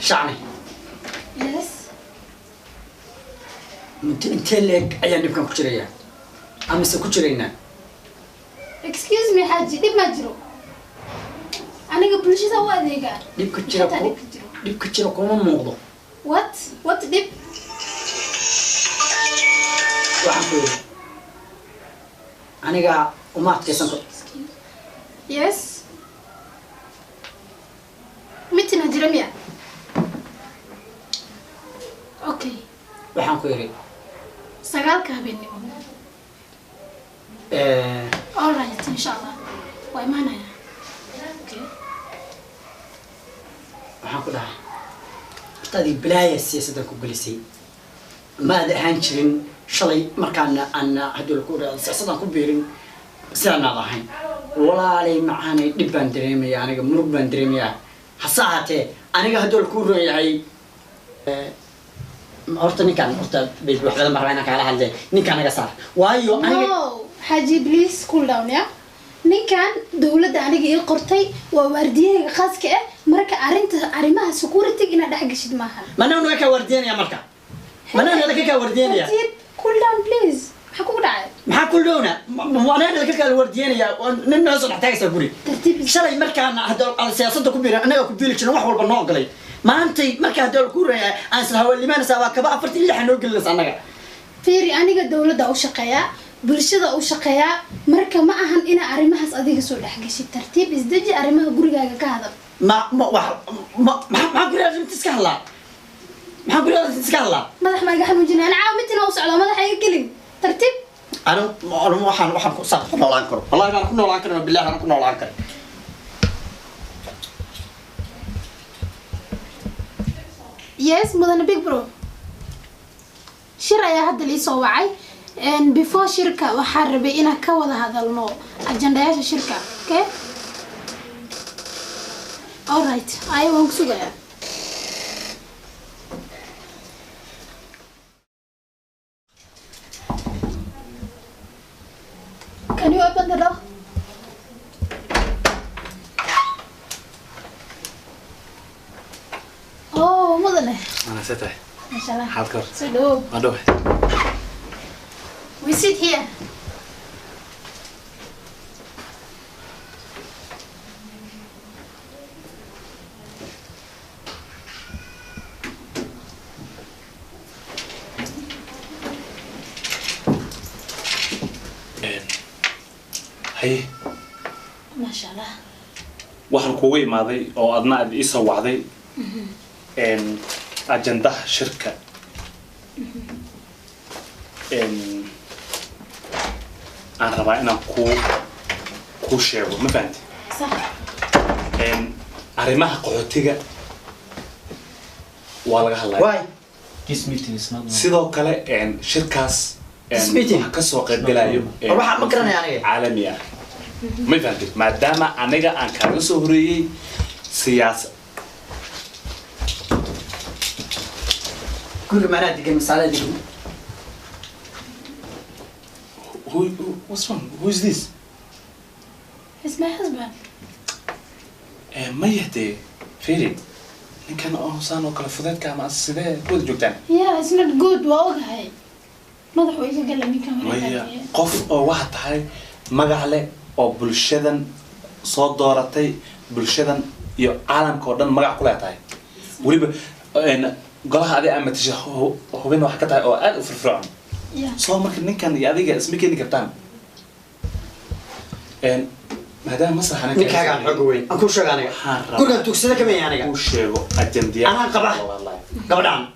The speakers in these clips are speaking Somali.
شعني Yes. انت لك ايان نبكم كجريا امس كجرينا Excuse me حاجي دب ما جرو. أنا قبل شيء سوى ذيك. دب كجرا دب كجرا كوما موقدو What? What dib? waxaan ku yiri aniga uma adkaysan karo Yes. متى نجرميا. Okay. waxaan ku yiri سجال كابيني. All right إن شاء الله. وإيمانا يا. Okay. waxaan ku dhahay tadi bilaaya siyaasadda ku galisay ma ahaan jirin shalay markaan aan hadul ku raad siyaasadda ku biirin sidaan ahayn walaalay macaanay dib baan dareemaya aniga murug baan dareemaya hasaate aniga hadul ku rooyahay horta ninkan horta bid waxba ma rabaa kala hadlay ninkan naga saar waayo aniga No. حاجي please cool down يا. ninkan dawladda aniga ii qortay waa waardiyayga khaaska ah marka arimaha security ina dhax gashid maaha manana ka wardiyanaya marka manana ka wardiyanaya cool down please maxaa ku dhacay maxaa ku dhowna manana ka wardiyanaya nin soo dhaxtaysa guri tartiib shalay markaan hadal siyaasadda ku biiray anaga ku biili jirnay wax walba noo galay maantay marka hadal ku reeyay aan isla hawlimaan sabab kaba 46 noo galay anaga fiiri aniga dawladda u shaqeeya bulshada u shaqeeya marka ma ahan ina arimahaas adiga soo dhax gashid tartiib isdaji arimaha gurigaaga ka hadal ma guriga iska hala ma guriga iska hala madax ma iga xanuujinaa ana caawitina u socdo madax ay gelin tartiib ana waxaan ku saar ku noolaan karo wallahi aan ku noolaan karo billahi aan ku noolaan karo yes mudana big bro shir ayaa hadda lii soo wacay and before shirka waxaan rabay inaan ka wada hadalno ajandayaasha shirka okay all right I want to go can you open the door oh mudane أنا ستة. ما شاء الله حاضر. سلام أدوه. we sit here هاي. ما شاء الله waxaan kugu imaaday oo adna aad ii soo wacday ajandaha shirka aan rabaa inaan ku sheego ma fahanti صح arrimaha qaxootiga waa laga hadlaya why This meeting is not. sidoo kale shirkaas This meeting? waxa ka soo qaybgalayo waxa ma garanaya aniga caalami ah ما فهمت ما دام أنا عن كارو سوري سياسة كل ما نادي المسألة دي what's wrong who is this It's my husband ما يهدي فيري إن كان أحسن وكلا فضيت كام أسده كود جوتان yeah it's not good واقعي ماذا هو يقول لي كم ما هي قف أو واحد هاي مقالة أو بلشدن صوت دارتي بلشدن يو عالم كردن مقع كلها تاي ولي إن قالها هذه أما تجي هو بينه حكتها أو قال في الفرعون صار ممكن نكان ياديك اسمك إني كابتن إن هذا مسرح أنا نك حاجة عن حقوقي أكون شو أنا كل ما تقصده كم يعني أنا وش أجنديا أنا قبح قبل عن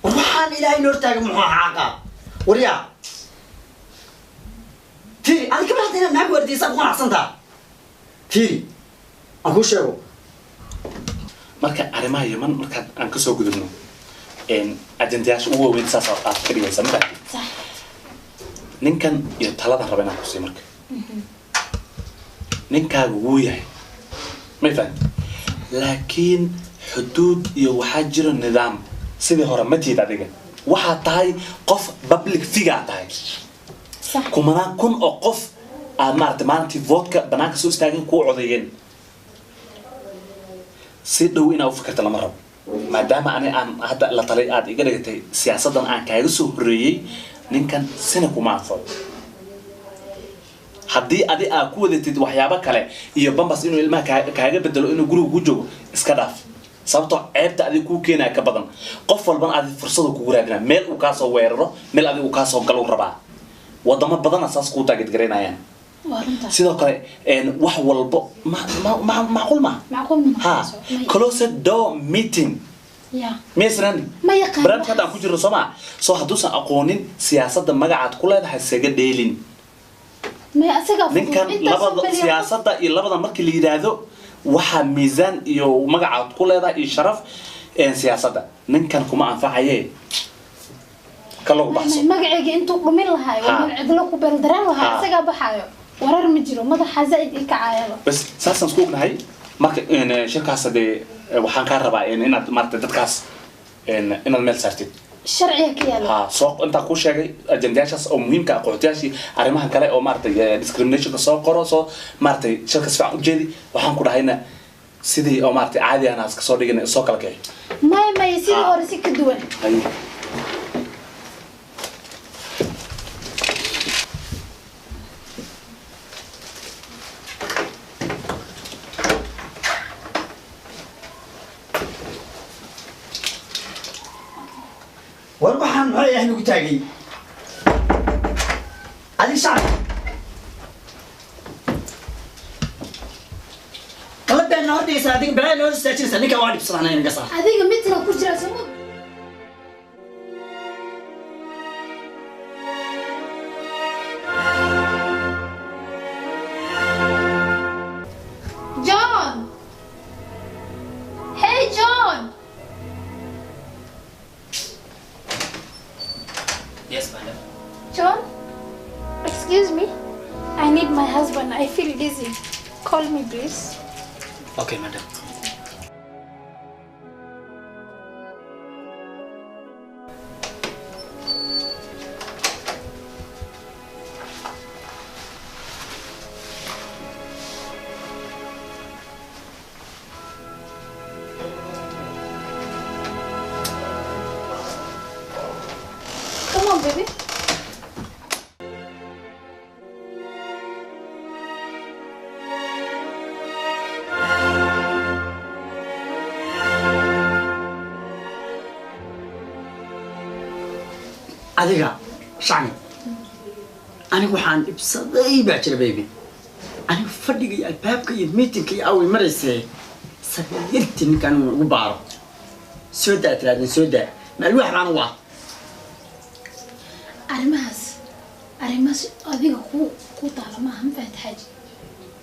وحان إلهي نور تاج محاقة وريا تيري أنا كم هذا معك وردي سبقون عصنتها تيري أكون شو marka arimaha Yemen marka aan ka soo gudubno ajandayaasha ugu weyn saas oo aad kaliya samada صح ninkan iyo talada rabana ku sii marka ninkaagu wuu yahay ma fahad laakiin xuduud iyo waxa jira nidaam sidii hore ma tiid adiga waxa tahay qof public figure tahay صح kuma kun oo qof maartay vote-ka banaanka soo istaagin ku codeeyeen si dhow inaa u fikirta lama rabo maadaama ani aan hadda la talay aad iga dhigtay siyaasadan aan kaaga soo horeeyay ninkan sina kuma anfaco haddii adi aad ku wadatid waxyaabo kale iyo bambas inuu ilmaha kaaga bedelo inuu guriga ku joogo iska dhaaf sababtoo ceebta adi kuu keenaya ka badan qof walbana adi fursada kugu raadinaa meel uu kaasoo weeraro meel adi uu kaasoo galo rabaa wadamo badana saas kuu taageedgaraynayaan sidoo kale wax walbo macquul ma ha closed door meeting meesran barnaamijka hadda aan ku jirno sooma soo hadduusan aqoonin siyaasadda magacaad ku leedahay isaga dheelin ninkan labada siyaasadda iyo labada markii la yidhaahdo waxaa miisaan iyo magacaad ku leedahay iyo sharaf siyaasadda ninkan kuma anfacaye kalagu baxso magacayga intuu dhumin lahaay oo cidlo ku beeldaraan lahaa isaga baxaayo warar ma jiro madaxa zaid ii kacaayaba bas saasan isku ognahay marka shirkaas hadee waxaan kaa rabaa inaad maaragtay dadkaas inaad meel saartid sharciga ka yaalo ha soo inta ku sheegay ajendayaashaas oo muhiimka ah qoxotiyaashii arrimaha kale oo maaragtay discriminationka soo qoro soo maaragtay shirkaas fiican u jeedi waxaan ku dhahayna sidii oo maaragtay caadi aan iska soo dhigin soo kala kicin may sidii hore si ka duwan warbaxan maxay ahay lagu taagay adiga shacab qalabna hordaysa adiga balaa loo istaajirsa ninka waa dhibsadana inaga saar adiga midna ku jira soo John. Hey John. Yes, madam. John, excuse me. I need my husband. I feel dizzy. Call me, please. Okay, madam. Come on, baby. adiga shacni anigu waxaan ibsaday baa jira baby anigu fadhiga iyo albaabka iyo meetingka iyo away maraysay sagalirti ninkan uu ugu baaro soo daa tiraadin soo daa maalwax baan u ah arrimahaas adiga ku taala maahan faataxaji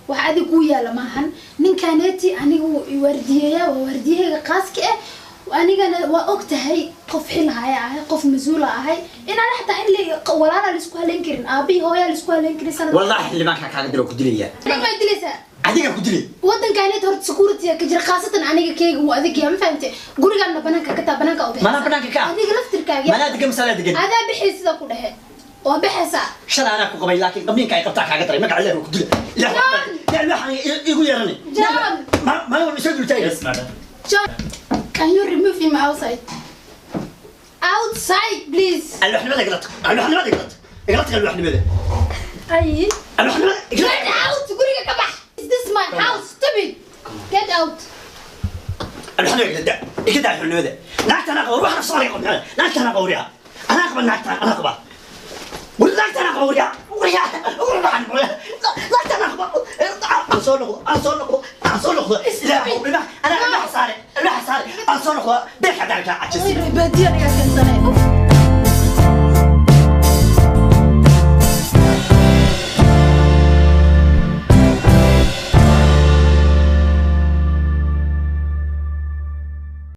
wax adiga ku yaala maahan ninkaneeti aniga uu wardiyeeya waa wardiyayga qaaska ah anigana waa ogtahay qof xilhaya ahay qof masuula ahay inaan xataa in walaala la isku haleyn karin aabii hooyaa la isku haleyn karin sanad wallahi xilimaanka kaaga diro ku dilaya ma dilaysaa adiga ku dilay waddankaanid horta security ka jira khaasatan aniga keega uu adag yahay ma fahamtay gurigaana banaanka ka taa banaanka u bixisa mana banaanka ka adiga laftirkaaga mana adiga masala degan adaa bixi sida ku dhahe waa bixisa shan ana ku qabay laakiin qabiinka ay qabtaa kaaga daray magaca ilaahay ku dilay ilaahay waxaan igu yeeranay John ma wala soo dultaagay Yes, madam. John can you remove him outside please الوحنمده قلت الوحنمده اي الوحنمده get out guriga ka bax is this my house stupid get out الوحنمده كده الوحنمده ناقت انا قوري واحد صار يقول ناقت انا قوريها انا قبل ناقت انا قبل ولا ناقت انا قوريها ناقت انا قبل اصول لا انا صار اصول بيح هذاك عجز بدي انا